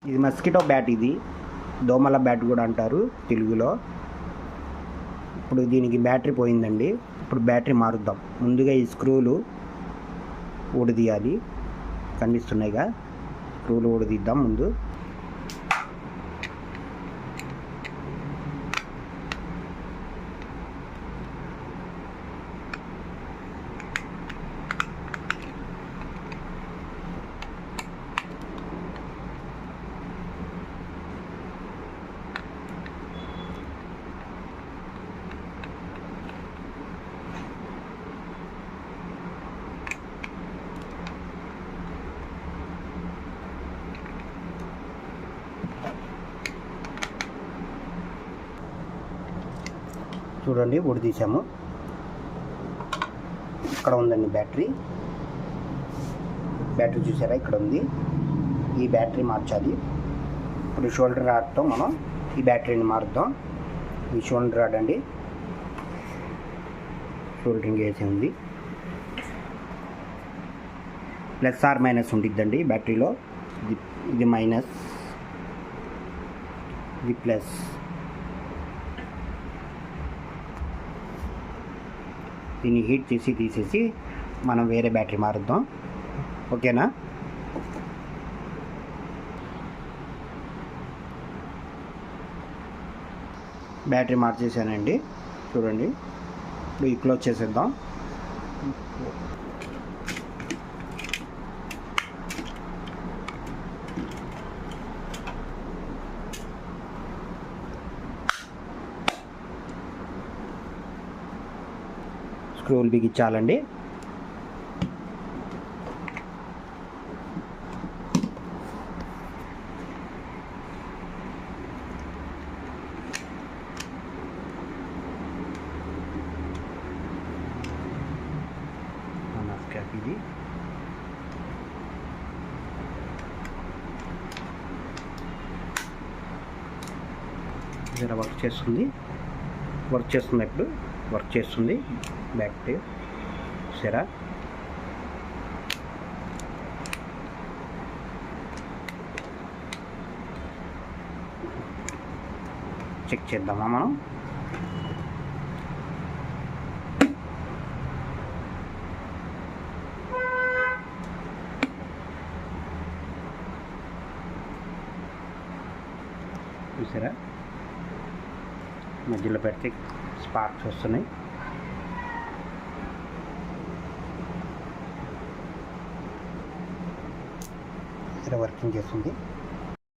ఇది mosquito bat, ఇది దోమల బ్యాట్ కూడా అంటారు తెలుగులో. ఇప్పుడు దీనికి బ్యాటరీ పోయిందండి. ఇప్పుడు బ్యాటరీ మారుద్దాం. ముందుగా ఈ స్క్రూలు ఊడదీయాలి, కనిపిస్తున్నాయిగా. స్క్రూలు ఊడదీద్దాం ముందు. చూడండి, ఊడదీసాము. ఇక్కడ ఉందండి బ్యాటరీ. చూసారా, ఇక్కడ ఉంది. ఈ బ్యాటరీ మార్చాలి. ఇప్పుడు షోల్డర్ రాడ్తో మనం ఈ బ్యాటరీని మారుద్దాం. ఈ షోల్డర్ రాడ్ అండి, షోల్డరింగ్ వేసి ఉంది. ప్లస్ ఆర్ మైనస్ ఉండిద్దండి బ్యాటరీలో. ఇది మైనస్, ఇది ప్లస్. దీన్ని హీట్ చేసి తీసేసి మనం వేరే బ్యాటరీ మారుద్దాం. ఓకేనా? బ్యాటరీ మార్చేసానండి. చూడండి, ఇప్పుడు ఈ క్లోజ్ చేసేద్దాం. స్క్రూలు బిగించాలండి. ఇది వర్క్ చేస్తుంది. వర్క్ చేస్తుంది బ్యాటరీ. సరే, చెక్ చేద్దామా మనం. చూసారా, మధ్యలో పెడితే స్పార్క్స్ వస్తున్నాయి. వర్కింగ్ చేస్తుంది.